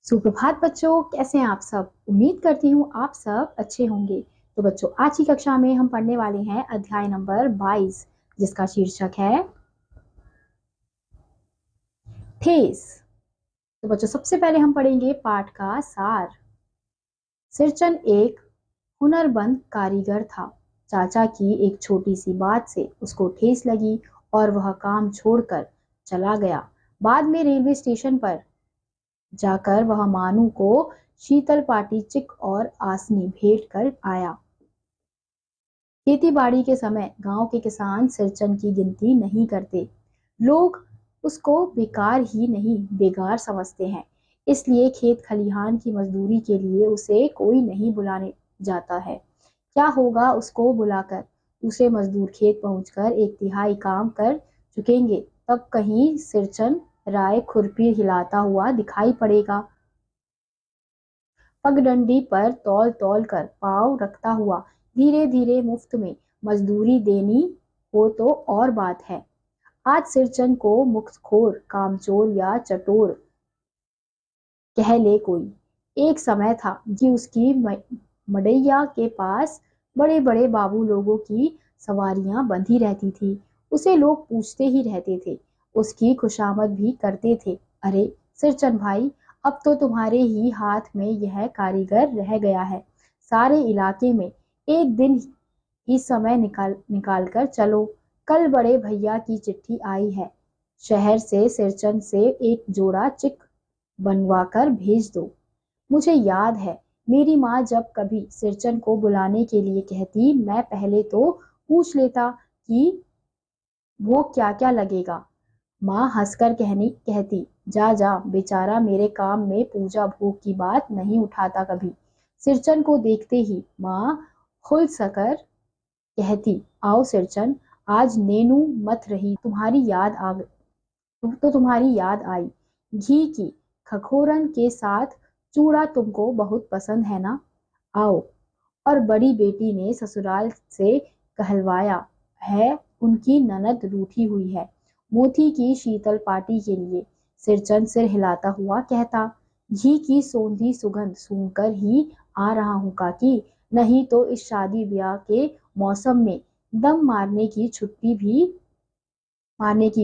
सुप्रभात बच्चों, कैसे हैं आप सब। उम्मीद करती हूँ आप सब अच्छे होंगे। तो बच्चों, आज की कक्षा में हम पढ़ने वाले हैं अध्याय नंबर 22, जिसका शीर्षक है ठेस। तो बच्चों, सबसे पहले हम पढ़ेंगे पाठ का सार। सिरचन एक हुनरबंद कारीगर था। चाचा की एक छोटी सी बात से उसको ठेस लगी और वह काम छोड़कर चला गया। बाद में रेलवे स्टेशन पर जाकर वह मानू को शीतल पाटी, चिक और आसनी भेंट कर आया। खेती बाड़ी के समय गांव के किसान सिरचन की गिनती नहीं करते। लोग उसको बेकार ही नहीं बेगार समझते हैं। इसलिए खेत खलिहान की मजदूरी के लिए उसे कोई नहीं बुलाने जाता है। क्या होगा उसको बुलाकर। दूसरे मजदूर खेत पहुंचकर एक तिहाई काम कर चुकेंगे, तब कहीं सिरचन राय खुरपी हिलाता हुआ दिखाई पड़ेगा। पगडंडी पर तौल तौल कर पांव रखता हुआ धीरे धीरे मुफ्त में मजदूरी देनी हो तो और बात है। आज सिरचन को मुफ्तखोर, कामचोर या चटोर कह ले कोई। एक समय था कि उसकी मडैया के पास बड़े बड़े बाबू लोगों की सवारियां बंधी रहती थी। उसे लोग पूछते ही रहते थे, उसकी खुशामद भी करते थे। अरे सिरचन भाई, अब तो तुम्हारे ही हाथ में यह कारीगर रह गया है। सारे इलाके में एक दिन ही समय निकाल कर चलो। कल बड़े भैया की चिट्ठी आई है। शहर से सिरचन से एक जोड़ा चिक बनवा कर भेज दो। मुझे याद है, मेरी माँ जब कभी सिरचन को बुलाने के लिए कहती, मैं पहले तो पूछ लेता कि वो क्या क्या लगेगा। माँ हंसकर कहती, जा जा बेचारा, मेरे काम में पूजा भोग की बात नहीं उठाता कभी। सिरचन को देखते ही माँ खुलसकर कहती, आओ सिरचन, आज नेनू मत रही, तुम्हारी याद आई। घी की खखोरन के साथ चूड़ा तुमको बहुत पसंद है ना। आओ। और बड़ी बेटी ने ससुराल से कहलवाया है, उनकी ननद रूठी हुई है मोती की शीतल पार्टी के लिए। सिरचन सिर हिलाता हुआ कहता, घी की सौंधी सुगंध सूंघकर ही आ रहा हूँ काकी, नहीं तो इस शादी ब्याह के मौसम में दम मारने की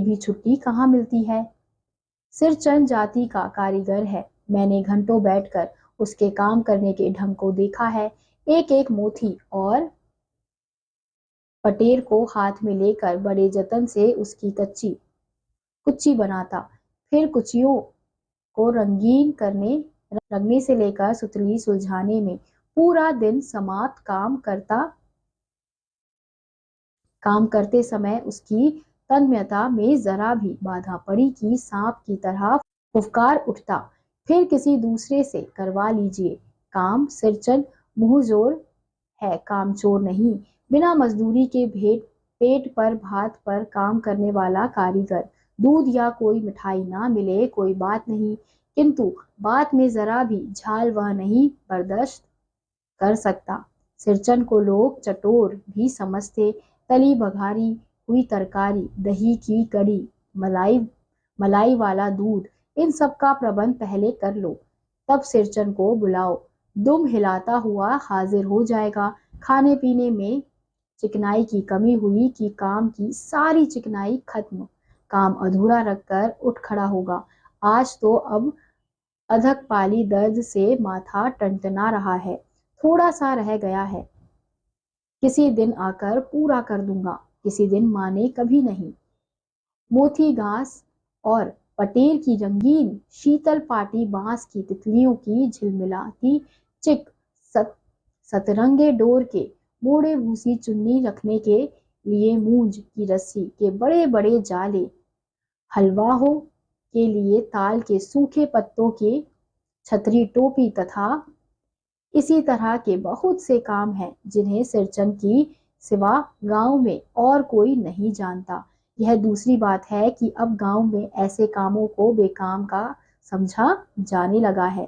भी छुट्टी कहाँ मिलती है। सिरचंद जाति का कारीगर है। मैंने घंटों बैठकर उसके काम करने के ढंग को देखा है। एक एक मोती और पटेर को हाथ में लेकर बड़े जतन से उसकी कच्ची कुच्ची बनाता, फिर कुचियों को रंगने से लेकर सुतली सुलझाने में पूरा दिन समाप्त काम करते समय उसकी तन्मयता में जरा भी बाधा पड़ी कि सांप की तरह फुफकार उठता, फिर किसी दूसरे से करवा लीजिए काम। सिरचन मुंहजोर है, कामचोर नहीं। बिना मजदूरी के पेट पर भात पर काम करने वाला कारीगर। दूध या कोई मिठाई ना मिले कोई बात नहीं, किंतु बात में जरा भी झाल वह नहीं बर्दाश्त कर सकता। सिरचन को लोग चटोर भी समझते। तली बघारी हुई तरकारी, दही की कड़ी, मलाई मलाई वाला दूध, इन सब का प्रबंध पहले कर लो, तब सिरचन को बुलाओ। दुम हिलाता हुआ हाजिर हो जाएगा। खाने पीने में चिकनाई की कमी हुई कि काम की सारी चिकनाई खत्म। काम अधूरा रखकर उठ खड़ा होगा। आज तो अब अधक पाली दर्द से माथा टनटना रहा है, थोड़ा सा रह गया है, किसी दिन आकर पूरा कर दूंगा। किसी दिन माने कभी नहीं। मोती घास और पटेर की रंगीन शीतल पाटी, बांस की तितलियों की झिलमिलाती चिक, सतरंगे डोर के मोड़े भूसी चुन्नी रखने के लिए मूंज की रस्सी के बड़े बड़े जाले, हलवाहों के लिए ताल के सूखे पत्तों के छतरी टोपी, तथा इसी तरह के बहुत से काम हैं जिन्हें सिरचन की सिवा गांव में और कोई नहीं जानता। यह दूसरी बात है कि अब गांव में ऐसे कामों को बेकाम का समझा जाने लगा है।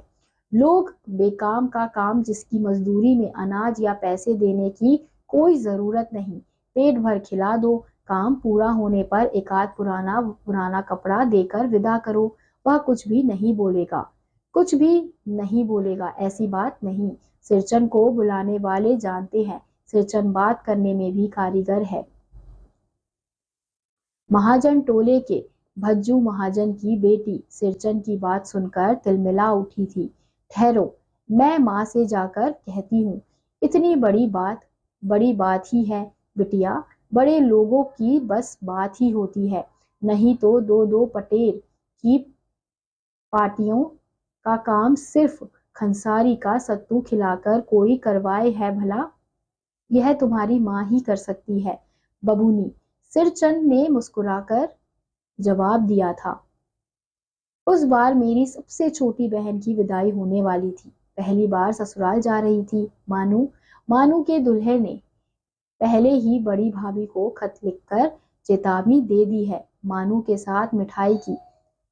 लोग बेकाम का काम, जिसकी मजदूरी में अनाज या पैसे देने की कोई जरूरत नहीं, पेट भर खिला दो, काम पूरा होने पर एकाध पुराना पुराना कपड़ा देकर विदा करो, वह कुछ भी नहीं बोलेगा। कुछ भी नहीं बोलेगा, ऐसी बात नहीं। सिरचन को बुलाने वाले जानते हैं, सिरचन बात करने में भी कारीगर है। महाजन टोले के भज्जू महाजन की बेटी सिरचन की बात सुनकर तिलमिला उठी थी। ठहरो, मैं माँ से जाकर कहती हूँ। इतनी बड़ी बात ही है बिटिया, बड़े लोगों की बस बात ही होती है, नहीं तो दो दो पटेल की पार्टियों का काम सिर्फ खंसारी का सत्तू खिलाकर कोई करवाए है भला? यह तुम्हारी माँ ही कर सकती है बबूनी, सिरचंद ने मुस्कुराकर जवाब दिया था। उस बार मेरी सबसे छोटी बहन की विदाई होने वाली थी, पहली बार ससुराल जा रही थी। मानू मानू के दुल्हे ने पहले ही बड़ी भाभी को खत लिखकर चेतावनी दे दी है, मानू के साथ मिठाई की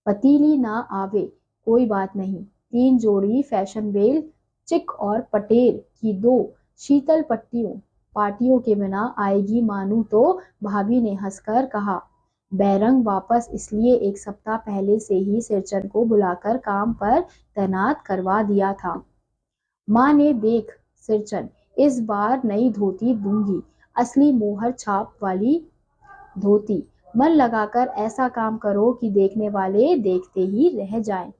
पतीली ना आवे कोई बात नहीं। 3 जोड़ी फैशनेबल चिक और पटेल की 2 शीतल पार्टियों के बिना आएगी मानू तो? भाभी ने हंसकर कहा। बैरंग वापस इसलिए 1 सप्ताह पहले से ही सिरचन को बुलाकर काम पर तैनात करवा दिया था। माँ ने देख सिरचन, इस बार नई धोती दूंगी, असली मोहर छाप वाली धोती। मन लगाकर ऐसा काम करो कि देखने वाले देखते ही रह जाएं।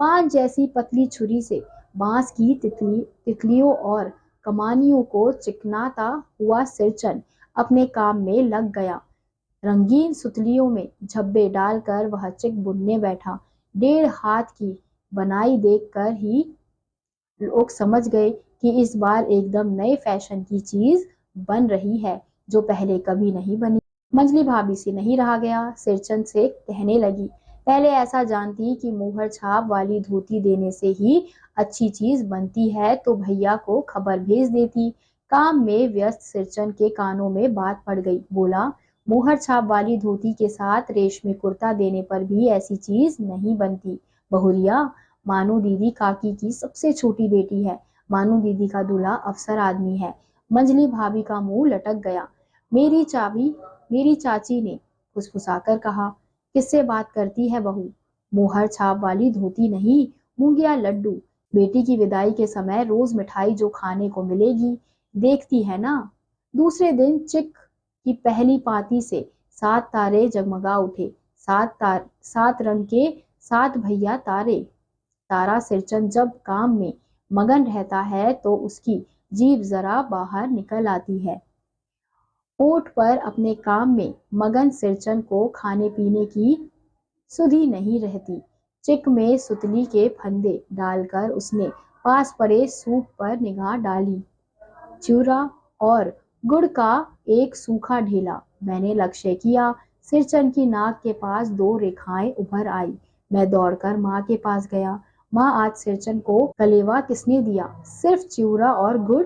पान जैसी पतली छुरी से बांस की तितलियों और कमानियों को चिकनाता हुआ सिरचन अपने काम में लग गया। रंगीन सुतलियों में झब्बे डालकर वह चिक बुनने बैठा। 1.5 हाथ की बनाई देखकर ही लोग समझ गए कि इस बार एकदम नए फैशन की चीज बन रही है, जो पहले कभी नहीं बनी। मंजली भाभी से नहीं रहा गया, सिरचंद से कहने लगी, पहले ऐसा जानती कि मोहर छाप वाली धोती देने से ही अच्छी चीज बनती है तो भैया को खबर भेज देती। काम में व्यस्त सिरचंद के कानों में बात पड़ गई। बोला, मोहर छाप वाली धोती के साथ रेशमी कुर्ता देने पर भी ऐसी चीज नहीं बनती। बहुरिया, मानू दीदी काकी की सबसे छोटी बेटी है, मानू दीदी का दूल्हा अफसर आदमी है। मंजली भाभी का मुंह लटक गया। मेरी चाची ने फुसफुसाकर कहा, किससे बात करती है बहू? मोहर छाप वाली धोती नहीं, मूंगिया लड्डू। बेटी की विदाई के समय रोज मिठाई जो खाने को मिलेगी, देखती है ना। दूसरे दिन चिक की पहली पाती से 7 तारे जगमगा उठे। 7 रंग के 7 भैया तारे। तारा सिरचंद जब काम में मगन रहता है तो उसकी जीभ जरा बाहर निकल आती है। ओठ पर अपने काम में मगन सिरचंद को खाने पीने की सुधि नहीं रहती। चिक में सुतली के फंदे डालकर उसने पास पड़े सूप पर निगाह डाली। चूरा और गुड़ का एक सूखा ढेला। मैंने लक्ष्य किया, सिरचंद की नाक के पास 2 रेखाएं उभर आई। मैं दौड़कर माँ के पास गया। माँ, आज सिरचंद को कलेवा किसने दिया? सिर्फ चिवड़ा और गुड़।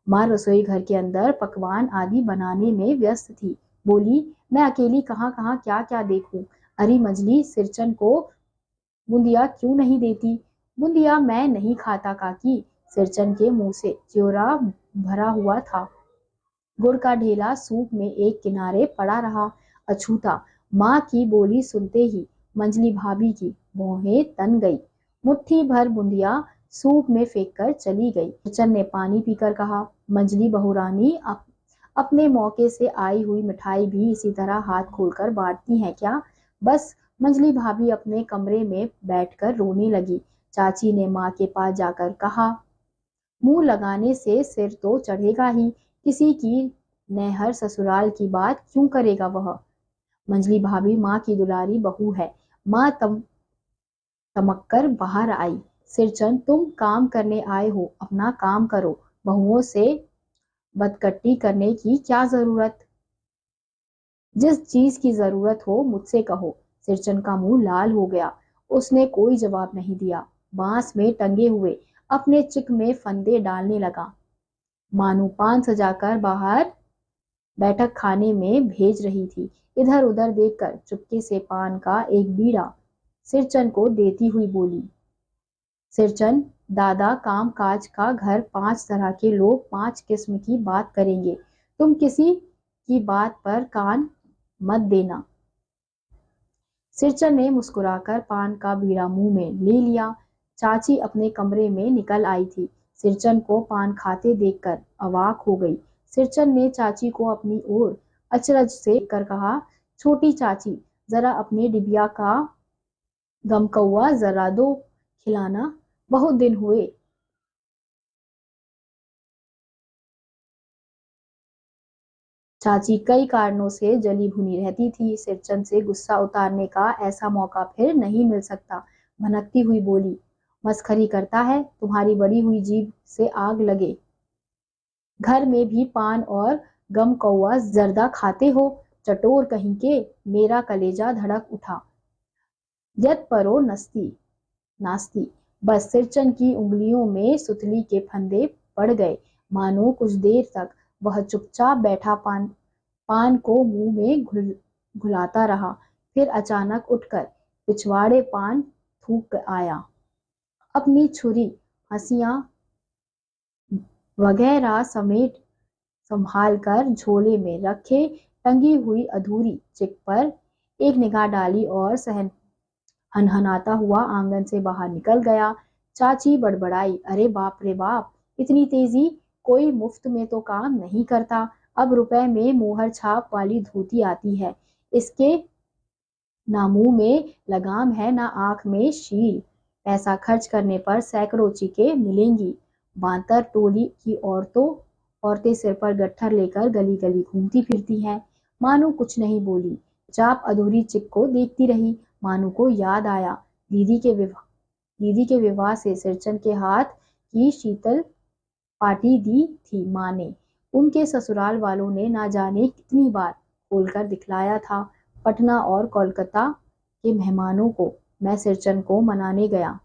माँ रसोई घर के अंदर पकवान आदि बनाने में व्यस्त थी। बोली, मैं अकेली कहाँ कहाँ क्या क्या देखूं। अरे मंजली, सिरचंद को बूंदिया क्यों नहीं देती? बूंदिया मैं नहीं खाता काकी। सिरचंद के मुंह से चिवड़ा भरा हुआ था। गुड़ का ढेला सूप में एक किनारे पड़ा रहा। अछूता। माँ की बोली सुनते ही मंजली भाभी की भौहें तन गई। मुट्ठी भर बूंदिया सूप में फेंककर चली गई। सिरचंद ने पानी पीकर कहा, मंजली बहुरानी, अपने मौके से आई हुई मिठाई भी इसी तरह हाथ खोलकर बांटती हैं क्या? बस। मंजली भाभी अपने कमरे में बैठकर रोने लगी। चाची ने माँ के पास जाकर कहा, मुंह लगाने से सिर तो चढ़ेगा ही, किसी की नैहर ससुराल की बात क्यों करेगा वह? मंजली भाभी माँ की दुलारी बहू है। माँ तमक्कर बाहर आई। सिरचंद, तुम काम करने आए हो, अपना काम करो, बहुओं से बदकट्टी करने की क्या जरूरत? जिस चीज की जरूरत हो मुझसे कहो। सिरचंद का मुंह लाल हो गया। उसने कोई जवाब नहीं दिया। बांस में टंगे हुए अपने चिक में फंदे डालने लगा। मानू पान सजाकर बाहर बैठक खाने में भेज रही थी। इधर उधर देखकर चुपके से पान का एक बीड़ा सिरचंद को देती हुई बोली, सिरचंद, दादा काम काज का घर 5 तरह के लोग 5 किस्म की बात करेंगे, तुम किसी की बात पर कान मत देना। सिरचन ने मुस्कुराकर पान का बीड़ा मुंह में ले लिया। चाची अपने कमरे में निकल आई थी। सिरचन को पान खाते देखकर अवाक हो गई। सिरचन ने चाची को अपनी ओर अचरज से कर कहा, छोटी चाची, जरा अपने डिबिया का गमकौआ जरा दो खिलाना, बहुत दिन हुए। चाची कई कारणों से जली भुनी रहती थी। सिरचन से गुस्सा उतारने का ऐसा मौका फिर नहीं मिल सकता। भनकती हुई बोली, मस्खरी करता है, तुम्हारी बड़ी हुई जीभ से आग लगे। घर में भी पान और गम कौआ जर्दा खाते हो, चटोर कहीं के। मेरा कलेजा धड़क उठा। यत परो नस्ती नास्ती। बस सिरचन की उंगलियों में सुतली के फंदे पड़ गए। मानो कुछ देर तक वह चुपचाप बैठा पान को मुंह में घुलाता रहा। फिर अचानक उठकर पिछवाड़े पान थूक आया। अपनी छुरी, हंसियां वगैरह समेट संभाल कर झोले में रखे टंगी हुई अधूरी चिक पर एक निगाह डाली और सहन हनहनाता हुआ आंगन से बाहर निकल गया। चाची बड़बड़ाई, अरे बाप रे बाप, इतनी तेजी, कोई मुफ्त में तो काम नहीं करता। अब रुपए में मोहर छाप वाली धोती आती है, इसके ना मुंह में लगाम है ना आंख में शील। पैसा खर्च करने पर सैकड़ों चिके मिलेंगी। बांतर टोली की औरतें सिर पर गट्ठर लेकर गली गली घूमती फिरती हैं। मानू कुछ नहीं बोली, चाप अधूरी चिक को देखती रही। मानू को याद आया, दीदी के विवाह से सिरचन के हाथ की शीतल पार्टी दी थी माँ ने। उनके ससुराल वालों ने ना जाने कितनी बार खोलकर दिखलाया था। पटना और कोलकाता के मेहमानों को मैं सिरचन को मनाने गया।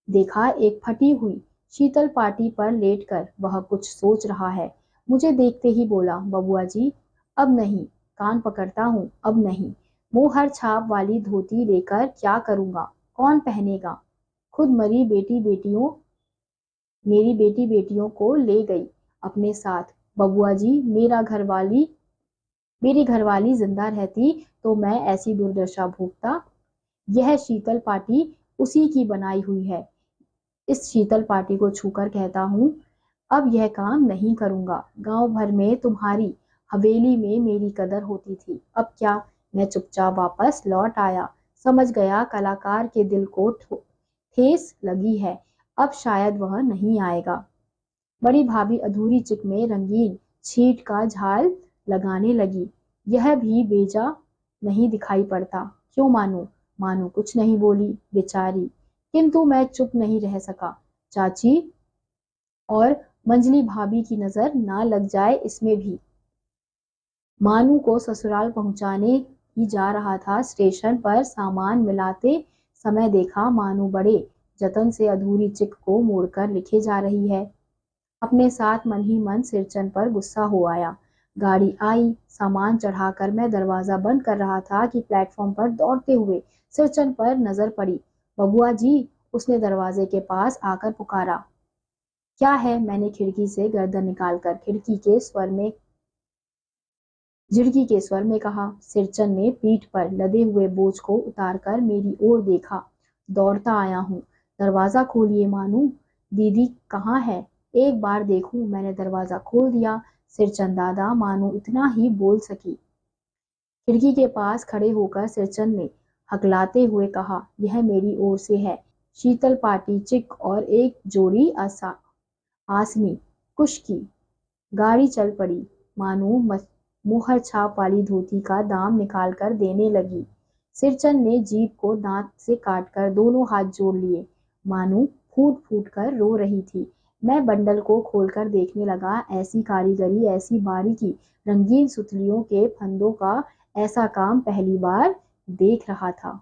देखा एक फटी हुई शीतल पार्टी पर लेटकर वह कुछ सोच रहा है। मुझे देखते ही बोला, बबुआ जी, अब नहीं। कान पकड़ता हूँ, अब नहीं। मोहर छाप वाली धोती लेकर क्या करूंगा, कौन पहनेगा। खुद मेरी बेटी बेटियों को ले गई अपने साथ। बबुआ जी, मेरी घरवाली जिंदा रहती तो मैं ऐसी दुर्दशा भोगता। यह शीतल पार्टी उसी की बनाई हुई है। इस शीतल पार्टी को छूकर कहता हूँ, अब यह काम नहीं करूंगा। गांव भर में तुम्हारी हवेली में मेरी कदर होती थी, अब क्या। मैं चुपचाप वापस लौट आया। समझ गया कलाकार के दिल को ठेस लगी है, अब शायद वह नहीं आएगा। बड़ी भाभी अधूरी चिक में रंगीन छींट का झाल लगाने लगी। यह भी बेजा नहीं दिखाई पड़ता, क्यों मानू। मानू कुछ नहीं बोली, बेचारी। किंतु मैं चुप नहीं रह सका। चाची और मंजली भाभी की नजर ना लग जाए इसमें भी। मानू को ससुराल पहुंचाने ही जा रहा था। स्टेशन पर सामान मिलाते समय देखा, मानू बड़े जतन से अधूरी चिक को मोड़कर लिखे जा रही है। अपने साथ मन ही मन सिरचन पर गुस्सा हो आया। गाड़ी आई, सामान चढ़ाकर मैं दरवाजा बंद कर रहा था कि प्लेटफॉर्म पर दौड़ते हुए सिरचन पर नजर पड़ी। बबुआ जी, उसने दरवाजे के पास आकर पुकारा। क्या है, मैंने खिड़की से गर्दन निकालकर झिड़की के स्वर में कहा। सिरचन ने पीठ पर लदे हुए बोझ को उतारकर मेरी ओर देखा। दौड़ता आया हूँ, दरवाजा खोलिए मानू। दीदी कहाँ है, एक बार देखूं। मैंने दरवाजा खोल दिया। सिरचन दादा, मानू इतना ही बोल सकी। खिड़की के पास खड़े होकर सिरचन ने हकलाते हुए कहा, यह मेरी ओर से है, शीतल पार्टी चिक और एक जोड़ी आसनी कुश की। गाड़ी चल पड़ी। मानू मुहर छाप वाली धोती का दाम निकाल कर देने लगी। सिरचन ने जीभ को दांत से काटकर दोनों हाथ जोड़ लिए। मानू फूट फूट कर रो रही थी। मैं बंडल को खोलकर देखने लगा। ऐसी कारीगरी, ऐसी बारीकी, रंगीन सुतलियों के फंदों का ऐसा काम पहली बार देख रहा था।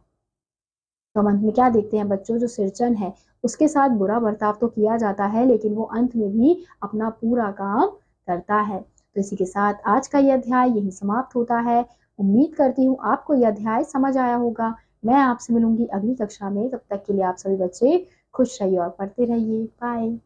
तो हम अंत में क्या देखते हैं बच्चों, जो सिरचन है उसके साथ बुरा बर्ताव तो किया जाता है, लेकिन वो अंत में भी अपना पूरा काम करता है। तो इसी के साथ आज का यह अध्याय यही समाप्त होता है। उम्मीद करती हूँ आपको यह अध्याय समझ आया होगा। मैं आपसे मिलूंगी अगली कक्षा में। तब तक के लिए आप सभी बच्चे खुश रहिए और पढ़ते रहिए। बाय।